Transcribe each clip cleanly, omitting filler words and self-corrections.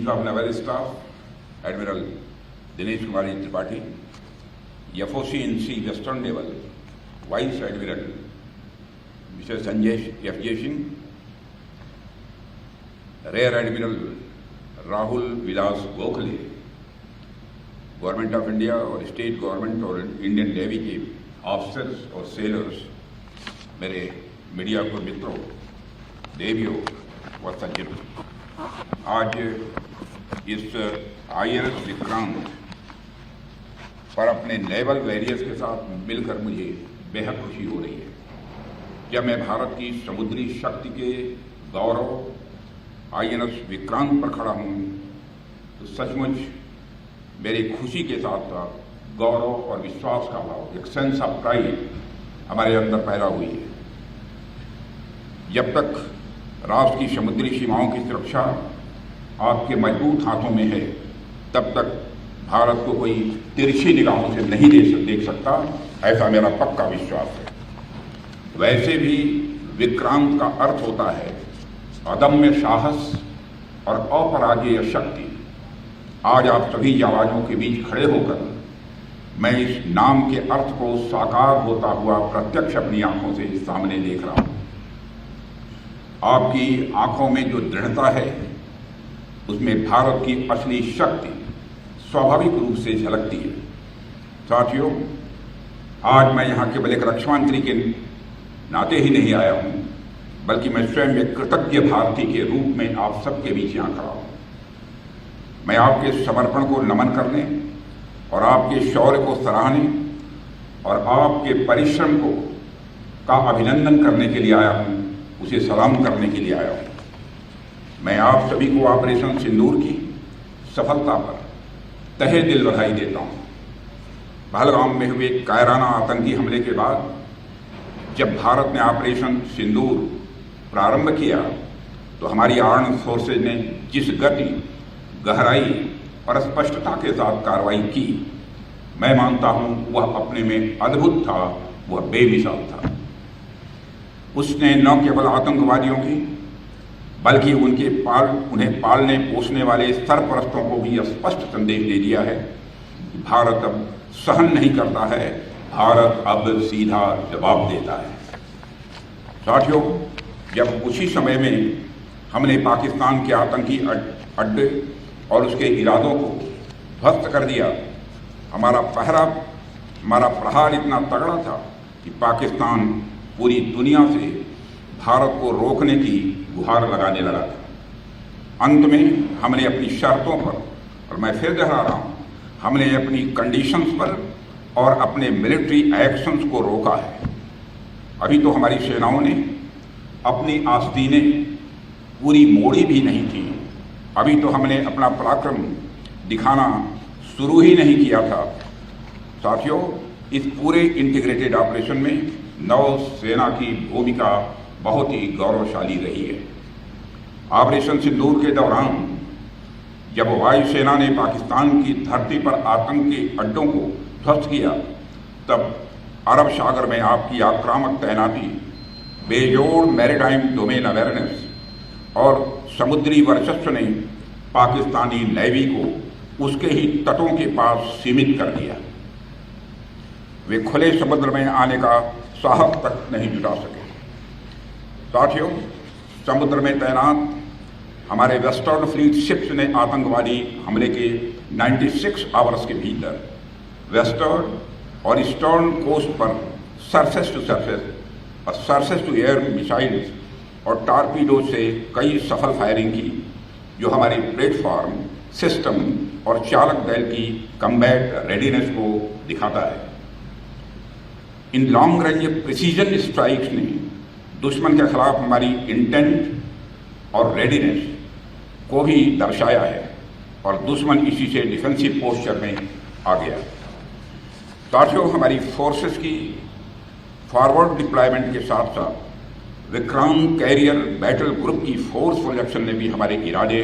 Chief of Naval Staff, Admiral Dinesh Kumar Tripathi, FOC in Sea Western Naval, Vice Admiral Mr. Sanjay F. J. Singh, Rear Admiral Rahul Vilas Gokhale, government of India और state government और Indian navy के officers और sellers, मेरे media को मित्रों, देवियों व सज्जनों, आज इस INS विक्रांत पर अपने नेवल वॉरियर्स के साथ मिलकर मुझे बेहद खुशी हो रही है। जब मैं भारत की समुद्री शक्ति के गौरव INS विक्रांत पर खड़ा हूं तो सचमुच मेरी खुशी के साथ साथ गौरव और विश्वास का भाव, एक सेंस ऑफ प्राइड हमारे अंदर पैदा हुई है। जब तक राष्ट्र की समुद्री सीमाओं की सुरक्षा आपके मजबूत हाथों में है, तब तक भारत को कोई तिरछी निगाहों से नहीं देख सकता, ऐसा मेरा पक्का विश्वास है। वैसे भी विक्रांत का अर्थ होता है अदम्य साहस और अपराजेय शक्ति। आज आप सभी जाबाजों के बीच खड़े होकर मैं इस नाम के अर्थ को साकार होता हुआ प्रत्यक्ष अपनी आंखों से सामने देख रहा हूं। आपकी आंखों में जो दृढ़ता है, उसमें भारत की असली शक्ति स्वाभाविक रूप से झलकती है। साथियों, आज मैं यहां केवल एक रक्षा मंत्री के नाते ही नहीं आया हूं, बल्कि मैं स्वयं एक कृतज्ञ भारतीय के रूप में आप सबके बीच यहां खड़ा हूं। मैं आपके समर्पण को नमन करने और आपके शौर्य को सराहने और आपके परिश्रम को का अभिनंदन करने के लिए आया हूं, उसे सलाम करने के लिए आया हूं। मैं आप सभी को ऑपरेशन सिंदूर की सफलता पर तहे दिल बधाई देता हूं। पहलगाम में हुए कायराना आतंकी हमले के बाद जब भारत ने ऑपरेशन सिंदूर प्रारंभ किया तो हमारी आर्म्ड फोर्सेज ने जिस गति, गहराई और स्पष्टता के साथ कार्रवाई की, मैं मानता हूं वह अपने में अद्भुत था, वह बेमिसाल था। उसने न केवल आतंकवादियों की बल्कि उन्हें पालने पोसने वाले सरपरस्तों को भी स्पष्ट संदेश दे दिया है कि भारत अब सहन नहीं करता है, भारत अब सीधा जवाब देता है। साथियों, जब उसी समय में हमने पाकिस्तान के आतंकी अड्डे और उसके इरादों को ध्वस्त कर दिया, हमारा प्रहार इतना तगड़ा था कि पाकिस्तान पूरी दुनिया से भारत को रोकने की गुहार लगाने लगा था। अंत में हमने अपनी शर्तों पर, और मैं फिर दोहरा रहा हूं, हमने अपनी कंडीशंस पर और अपने मिलिट्री एक्शंस को रोका है। अभी तो हमारी सेनाओं ने अपनी आस्तीनें पूरी मोड़ी भी नहीं थी, अभी तो हमने अपना पराक्रम दिखाना शुरू ही नहीं किया था। साथियों, इस पूरे इंटीग्रेटेड ऑपरेशन में नौसेना की भूमिका बहुत ही गौरवशाली रही है। ऑपरेशन सिंदूर के दौरान जब वायुसेना ने पाकिस्तान की धरती पर आतंकी अड्डों को ध्वस्त किया, तब अरब सागर में आपकी आक्रामक तैनाती, बेजोड़ मैरीटाइम डोमेन अवेयरनेस और समुद्री वर्चस्व ने पाकिस्तानी नेवी को उसके ही तटों के पास सीमित कर दिया। वे खुले समुद्र में आने का साहस तक नहीं जुटा सके। साथियों, समुद्र में तैनात हमारे वेस्टर्न फ्लीट शिप्स ने आतंकवादी हमले के 96 आवर्स के भीतर वेस्टर्न और ईस्टर्न कोस्ट पर सरफेस टू सरफेस और सरफेस टू एयर मिसाइल्स और टारपीडो से कई सफल फायरिंग की, जो हमारी प्लेटफॉर्म, सिस्टम और चालक दल की कम्बैट रेडीनेस को दिखाता है। In long range precision strikes ने दुश्मन के खिलाफ हमारी इंटेंट और रेडीनेस को भी दर्शाया है और दुश्मन इसी से डिफेंसिव पोस्चर में आ गया। साथियों, हमारी फोर्सेस की फॉरवर्ड डिप्लॉयमेंट के साथ साथ विक्रांत कैरियर बैटल ग्रुप की फोर्सफुल एक्शन ने भी हमारे इरादे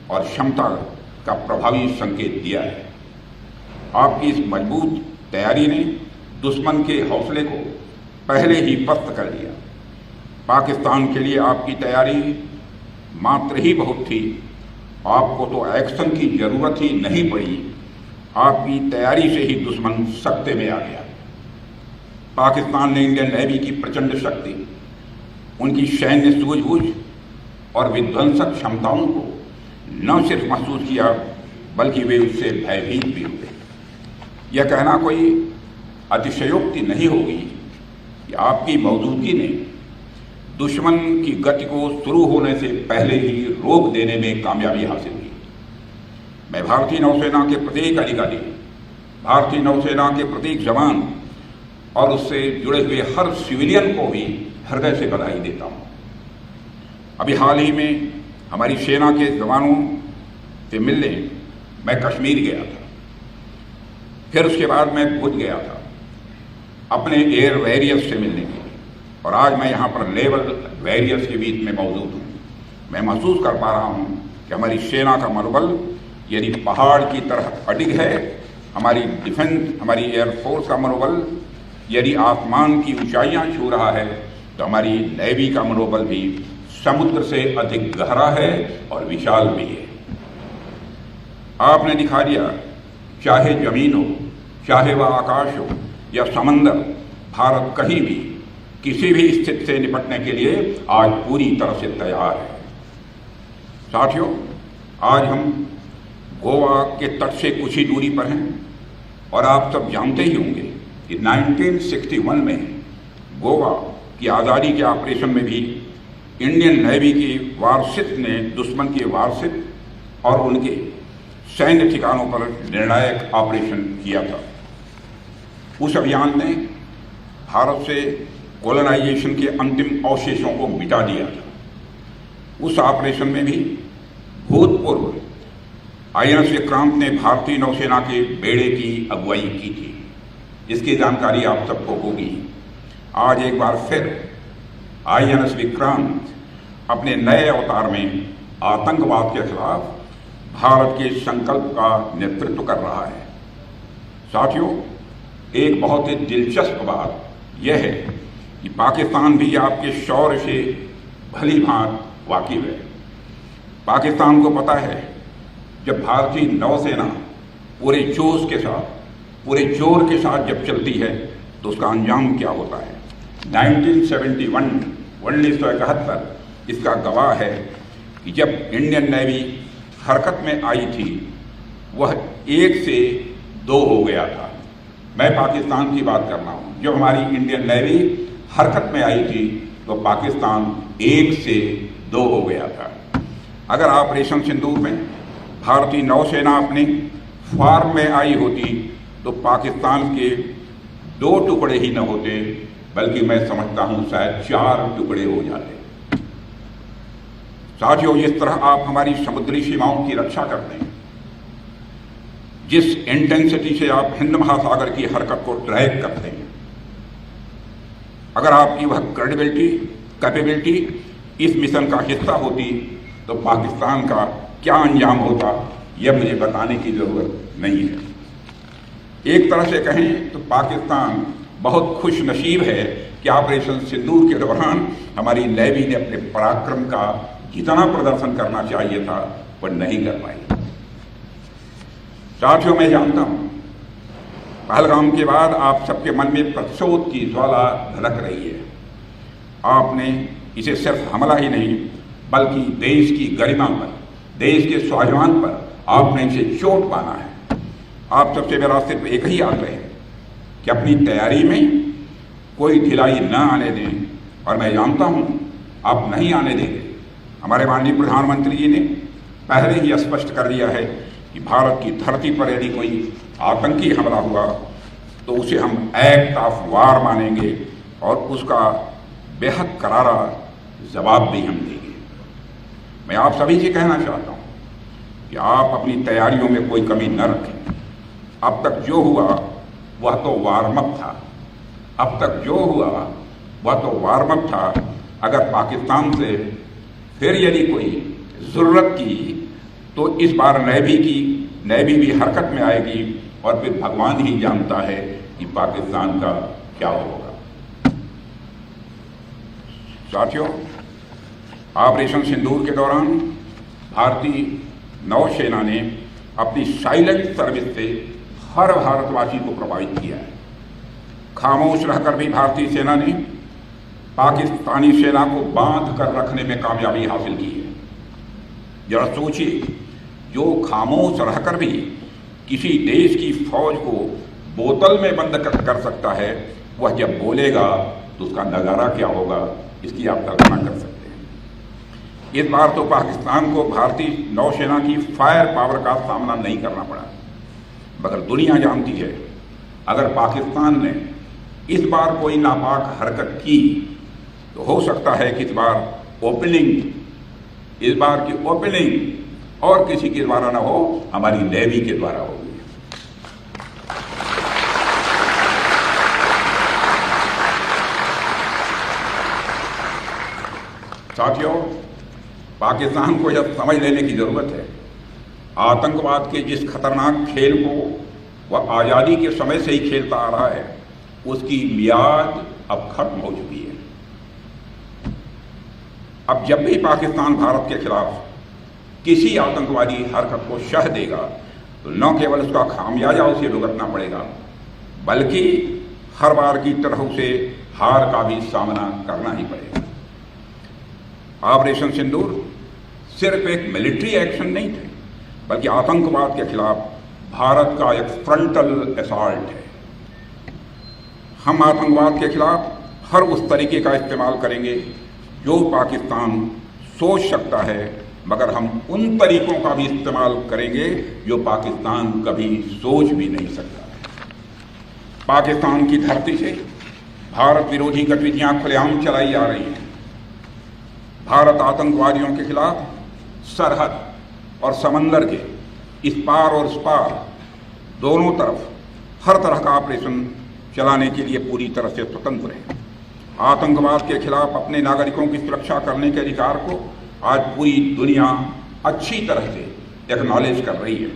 और क्षमता का प्रभावी संकेत दिया है। आपकी इस मजबूत तैयारी ने दुश्मन के हौसले को पहले ही पस्त कर दिया। पाकिस्तान के लिए आपकी तैयारी मात्र ही बहुत थी आपको तो एक्शन की जरूरत ही नहीं पड़ी, आपकी तैयारी से ही दुश्मन सख्ते में आ गया। पाकिस्तान ने इंडियन नेवी की प्रचंड शक्ति, उनकी सैन्य सूझबूझ और विध्वंसक क्षमताओं को न सिर्फ महसूस किया बल्कि वे उससे भयभीत भी हुए। यह कहना कोई अतिशयोक्ति नहीं होगी कि आपकी मौजूदगी ने दुश्मन की गति को शुरू होने से पहले ही रोक देने में कामयाबी हासिल की। मैं भारतीय नौसेना के प्रत्येक अधिकारी, भारतीय नौसेना के प्रत्येक जवान और उससे जुड़े हुए हर सिविलियन को भी हृदय से बधाई देता हूँ। अभी हाल ही में हमारी सेना के जवानों से मिलने मैं कश्मीर गया था, फिर उसके बाद मैं भुज गया था अपने एयर वॉरियर्स से मिलने के लिए, और आज मैं यहाँ पर नेवल वॉरियर्स के बीच में मौजूद हूँ। मैं महसूस कर पा रहा हूँ कि हमारी सेना का मनोबल यदि पहाड़ की तरह अडिग है, हमारी डिफेंस, हमारी एयरफोर्स का मनोबल यदि आसमान की ऊंचाइयाँ छू रहा है, तो हमारी नेवी का मनोबल भी समुद्र से अधिक गहरा है और विशाल भी है। आपने दिखा दिया, चाहे जमीन हो, चाहे वह आकाश हो या समंदर, भारत कहीं भी किसी भी स्थिति से निपटने के लिए आज पूरी तरह से तैयार है। साथियों, आज हम गोवा के तट से कुछ ही दूरी पर हैं और आप सब जानते ही होंगे कि 1961 में गोवा की आज़ादी के ऑपरेशन में भी इंडियन नेवी की वारशिप ने दुश्मन के वारशिप और उनके सैन्य ठिकानों पर निर्णायक ऑपरेशन किया था। उस अभियान ने भारत से कॉलोनाइजेशन के अंतिम अवशेषों को मिटा दिया था। उस ऑपरेशन में भी भूतपूर्व INS विक्रांत ने भारतीय नौसेना के बेड़े की अगुवाई की थी, जिसकी जानकारी आप सबको होगी। आज एक बार फिर INS विक्रांत अपने नए अवतार में आतंकवाद के खिलाफ भारत के संकल्प का नेतृत्व कर रहा है। साथियों, एक बहुत ही दिलचस्प बात यह है कि पाकिस्तान भी आपके शौर्य से भली भांति वाकिफ है। पाकिस्तान को पता है जब भारतीय नौसेना पूरे जोश के साथ, पूरे जोर के साथ जब चलती है तो उसका अंजाम क्या होता है। 1971 इसका गवाह है कि जब इंडियन नेवी हरकत में आई थी, वह 1 से 2 हो गया था। मैं पाकिस्तान की बात कर रहा हूँ। जब हमारी इंडियन नेवी हरकत में आई थी तो पाकिस्तान 1 से 2 हो गया था। अगर ऑपरेशन सिंदूर में भारतीय नौसेना अपनी फॉर्म में आई होती तो पाकिस्तान के 2 टुकड़े ही न होते, बल्कि मैं समझता हूँ शायद 4 टुकड़े हो जाते। साथियों, जिस तरह आप हमारी समुद्री सीमाओं की रक्षा करते हैं, जिस इंटेंसिटी से आप हिंद महासागर की हरकत को ट्रैक करते हैं, अगर आपकी वह क्रेडिबिलिटी, कैपेबिलिटी इस मिशन का हिस्सा होती तो पाकिस्तान का क्या अंजाम होता, यह मुझे बताने की जरूरत नहीं है। एक तरह से कहें तो पाकिस्तान बहुत खुश नसीब है कि ऑपरेशन सिंदूर के दौरान हमारी नेवी ने अपने पराक्रम का जितना प्रदर्शन करना चाहिए था वह नहीं कर पाई। साथियों, मैं जानता हूं पहलगाम के बाद आप सबके मन में प्रतिशोध की ज्वाला धड़क रही है। आपने इसे सिर्फ हमला ही नहीं बल्कि देश की गरिमा पर, देश के स्वाभिमान पर आपने इसे चोट पाना है। आप सबसे मेरा सिर्फ एक ही आग्रह है कि अपनी तैयारी में कोई ढिलाई न आने दें, और मैं जानता हूं आप नहीं आने देंगे। हमारे माननीय प्रधानमंत्री जी ने पहले ही स्पष्ट कर दिया है कि भारत की धरती पर यदि कोई आतंकी हमला हुआ तो उसे हम एक्ट ऑफ वार मानेंगे और उसका बेहद करारा जवाब भी हम देंगे। मैं आप सभी से कहना चाहता हूं कि आप अपनी तैयारियों में कोई कमी न रखें। अब तक जो हुआ वह तो वार्म अप था। अब तक जो हुआ वह तो वार्म अप था। अगर पाकिस्तान से फिर यदि कोई जरूरत की तो इस बार नेवी भी हरकत में आएगी और फिर भगवान ही जानता है कि पाकिस्तान का क्या होगा। साथियों, ऑपरेशन सिंदूर के दौरान भारतीय नौसेना ने अपनी साइलेंट सर्विस से हर भारतवासी को प्रभावित किया है। खामोश रहकर भी भारतीय सेना ने पाकिस्तानी सेना को बांध कर रखने में कामयाबी हासिल की है। जरा सोचिए, जो खामोश रहकर भी किसी देश की फौज को बोतल में बंद कर सकता है, वह जब बोलेगा तो उसका नज़ारा क्या होगा, इसकी आप कल्पना कर सकते हैं। इस बार तो पाकिस्तान को भारतीय नौसेना की फायर पावर का सामना नहीं करना पड़ा, मगर दुनिया जानती है अगर पाकिस्तान ने इस बार कोई नापाक हरकत की तो हो सकता है कि इस बार की ओपनिंग और किसी के द्वारा ना हो, हमारी नेवी के द्वारा होगी। साथियों, पाकिस्तान को यह समझ लेने की जरूरत है, आतंकवाद के जिस खतरनाक खेल को वह आज़ादी के समय से ही खेलता आ रहा है, उसकी मियाद अब खत्म हो चुकी है। अब जब भी पाकिस्तान भारत के खिलाफ किसी आतंकवादी हरकत को शह देगा तो न केवल उसका खामियाजा उसे भुगतना पड़ेगा, बल्कि हर बार की तरह उसे हार का भी सामना करना ही पड़ेगा। ऑपरेशन सिंदूर सिर्फ एक मिलिट्री एक्शन नहीं थे, बल्कि आतंकवाद के खिलाफ भारत का एक फ्रंटल असॉल्ट है। हम आतंकवाद के खिलाफ हर उस तरीके का इस्तेमाल करेंगे जो पाकिस्तान सोच सकता है, मगर हम उन तरीकों का भी इस्तेमाल करेंगे जो पाकिस्तान कभी सोच भी नहीं सकता। पाकिस्तान की धरती से भारत विरोधी गतिविधियां खुलेआम चलाई जा रही हैं। भारत आतंकवादियों के खिलाफ सरहद और समंदर के इस पार और उस पार दोनों तरफ हर तरह का ऑपरेशन चलाने के लिए पूरी तरह से स्वतंत्र है। आतंकवाद के खिलाफ अपने नागरिकों की सुरक्षा करने के अधिकार को आज पूरी दुनिया अच्छी तरह से एक्नॉलेज कर रही है।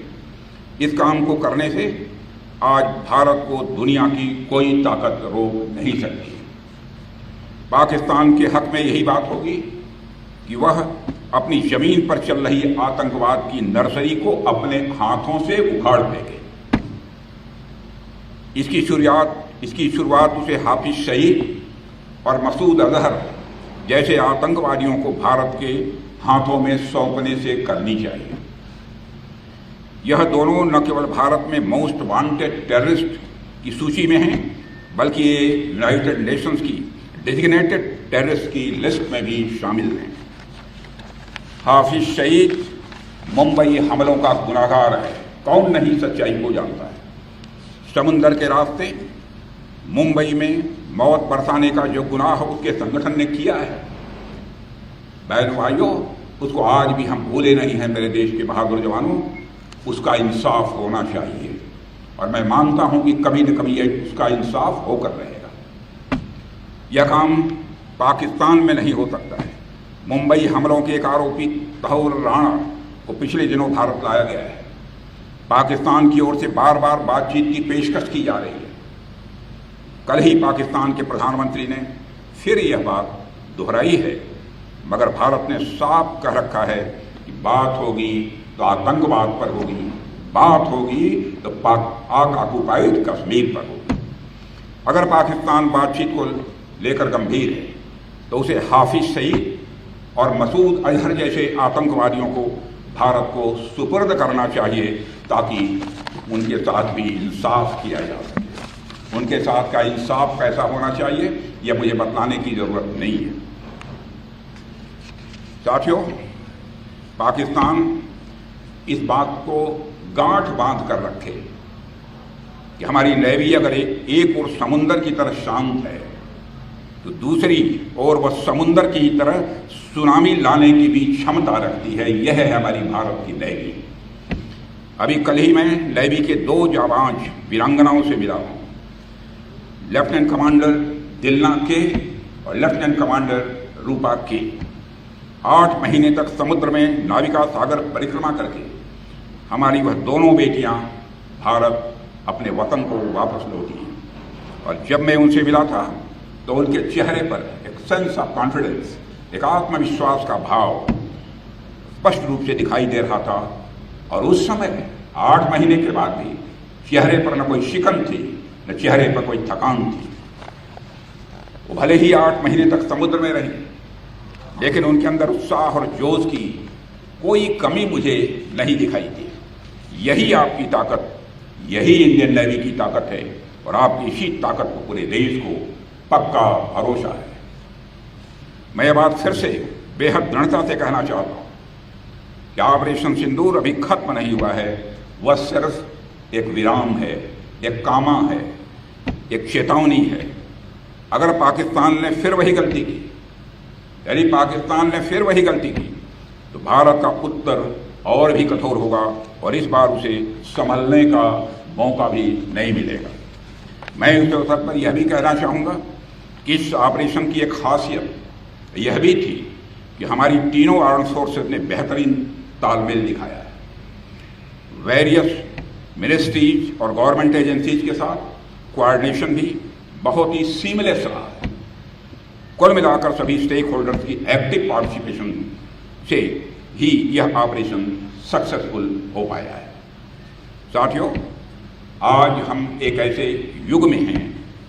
इस काम को करने से आज भारत को दुनिया की कोई ताकत रोक नहीं सकती। पाकिस्तान के हक में यही बात होगी कि वह अपनी जमीन पर चल रही आतंकवाद की नर्सरी को अपने हाथों से उखाड़ फेंके। इसकी शुरुआत उसे हाफिज सईद और मसूद अजहर जैसे आतंकवादियों को भारत के हाथों में सौंपने से करनी चाहिए। यह दोनों न केवल भारत में मोस्ट वांटेड टेररिस्ट की सूची में हैं, बल्कि ये यूनाइटेड नेशंस की डेजिग्नेटेड टेररिस्ट की लिस्ट में भी शामिल हैं। हाफिज सईद मुंबई हमलों का गुनाहगार है, कौन नहीं सच्चाई को जानता है। समुंदर के रास्ते मुंबई में मौत बरसाने का जो गुनाह उसके संगठन ने किया है, बहनों भाइयों, उसको आज भी हम भूले नहीं हैं। मेरे देश के बहादुर जवानों, उसका इंसाफ होना चाहिए और मैं मानता हूं कि कभी न कभी उसका इंसाफ होकर रहेगा। यह काम पाकिस्तान में नहीं हो सकता है। मुंबई हमलों के एक आरोपी तहूर राणा को पिछले दिनों भारत लाया गया है। पाकिस्तान की ओर से बार बार बातचीत की पेशकश की जा रही है। कल ही पाकिस्तान के प्रधानमंत्री ने फिर यह बात दोहराई है, मगर भारत ने साफ कह रखा है कि बात होगी तो आतंकवाद पर होगी, बात होगी तो पाक ऑक्युपाइड कश्मीर पर होगी। अगर पाकिस्तान बातचीत को लेकर गंभीर है तो उसे हाफिज सईद और मसूद अजहर जैसे आतंकवादियों को भारत को सुपुर्द करना चाहिए, ताकि उनके साथ भी इंसाफ किया जा सके। उनके साथ का इंसाफ कैसा होना चाहिए यह मुझे बतलाने की जरूरत नहीं है। साथियों, पाकिस्तान इस बात को गांठ बांध कर रखे कि हमारी नेवी अगर एक और समुंदर की तरह शांत है तो दूसरी और वह समुंदर की तरह सुनामी लाने की भी क्षमता रखती है। यह है हमारी भारत की नेवी। अभी कल ही मैं नेवी के 2 जाबाज वीरांगनाओं से मिला हूं, लेफ्टिनेंट कमांडर दिलना के और लेफ्टिनेंट कमांडर रूपा के। 8 महीने तक समुद्र में नाविका सागर परिक्रमा करके हमारी वह दोनों बेटियां भारत अपने वतन को वापस लौटी हैं। और जब मैं उनसे मिला था तो उनके चेहरे पर एक सेंस ऑफ कॉन्फिडेंस, एक आत्मविश्वास का भाव स्पष्ट रूप से दिखाई दे रहा था और उस समय 8 महीने के बाद भी चेहरे पर न कोई शिकन थी, न चेहरे पर कोई थकान थी। वो भले ही 8 महीने तक समुद्र में रही, लेकिन उनके अंदर उत्साह और जोश की कोई कमी मुझे नहीं दिखाई दी। यही आपकी ताकत, यही इंडियन नेवी की ताकत है, और आपकी इसी ताकत को पूरे देश को पक्का भरोसा है। मैं ये बात फिर से बेहद दृढ़ता से कहना चाहता हूं कि ऑपरेशन सिंदूर अभी खत्म नहीं हुआ है। वह सिर्फ एक विराम है, एक कामा है, एक चेतावनी है। अगर पाकिस्तान ने फिर वही गलती की, यानी पाकिस्तान ने फिर वही गलती की, तो भारत का उत्तर और भी कठोर होगा और इस बार उसे संभलने का मौका भी नहीं मिलेगा। मैं इस अवसर पर यह भी कहना चाहूँगा कि इस ऑपरेशन की एक खासियत यह भी थी कि हमारी तीनों आर्म्ड फोर्सेस ने बेहतरीन तालमेल दिखाया है। वेरियस मिनिस्ट्रीज और गवर्नमेंट एजेंसीज के साथ कोऑर्डिनेशन भी बहुत ही सीमलेस रहा है। कुल मिलाकर सभी स्टेक होल्डर्स की एक्टिव पार्टिसिपेशन से ही यह ऑपरेशन सक्सेसफुल हो पाया है। साथियों, आज हम एक ऐसे युग में हैं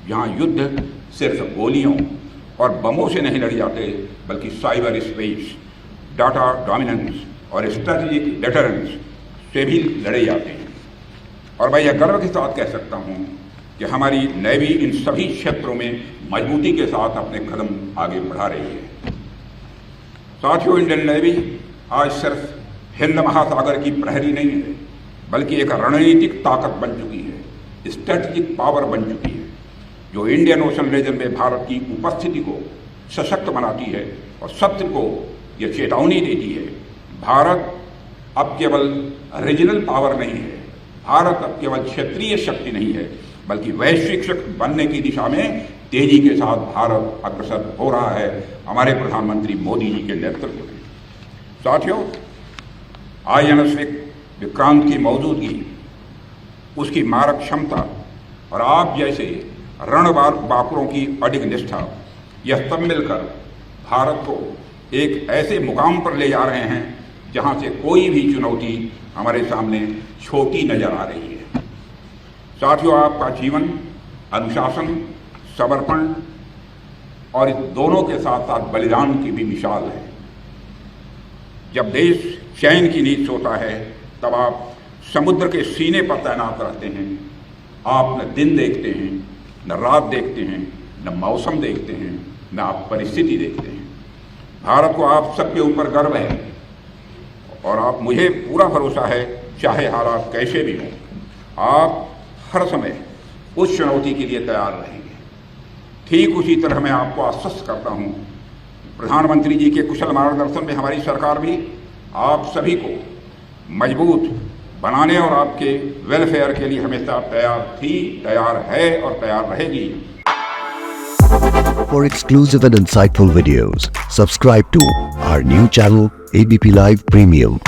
जहां युद्ध सिर्फ गोलियों और बमों से नहीं लड़े जाते, बल्कि साइबर स्पेस, डाटा डोमिनेंस और स्ट्रेटेजिक डेटरेंस से भी लड़े जाते हैं। और मैं यह गर्व के साथ कह सकता हूं कि हमारी नेवी इन सभी क्षेत्रों में मजबूती के साथ अपने कदम आगे बढ़ा रही है। साथियों, इंडियन नेवी आज सिर्फ हिंद महासागर की प्रहरी नहीं है, बल्कि एक रणनीतिक ताकत बन चुकी है, स्ट्रेटेजिक पावर बन चुकी है, जो इंडियन ओशन रीजन में भारत की उपस्थिति को सशक्त बनाती है और शत्रु को यह चेतावनी देती है। भारत अब केवल रीजनल पावर नहीं है, भारत अब केवल क्षेत्रीय शक्ति नहीं है, बल्कि वैश्विक शक्ति बनने की दिशा में तेजी के साथ भारत अग्रसर हो रहा है, हमारे प्रधानमंत्री मोदी जी के नेतृत्व में। साथियों, INS विक्रांत की मौजूदगी, उसकी मारक क्षमता और आप जैसे रणबार बाकुरों की अडिग निष्ठा, यह सब मिलकर भारत को एक ऐसे मुकाम पर ले जा रहे हैं जहां से कोई भी चुनौती हमारे सामने छोटी नजर आ रही है। साथियों, आपका जीवन अनुशासन, समर्पण और इस दोनों के साथ साथ बलिदान की भी मिसाल है। जब देश चैन की नींद सोता है, तब आप समुद्र के सीने पर तैनात रहते हैं। आप न दिन देखते हैं, न रात देखते हैं, न मौसम देखते हैं, न आप परिस्थिति देखते हैं। भारत को आप सबके ऊपर गर्व है और आप, मुझे पूरा भरोसा है, चाहे हालात कैसे भी हों, आप हर समय उस चुनौती के लिए तैयार रहेंगे। ठीक उसी तरह मैं आपको आश्वस्त करता हूं, प्रधानमंत्री जी के कुशल मार्गदर्शन में हमारी सरकार भी आप सभी को मजबूत बनाने और आपके वेलफेयर के लिए हमेशा तैयार थी, तैयार है और तैयार रहेगी। For exclusive and insightful videos, subscribe to our new channel ABP Live Premium.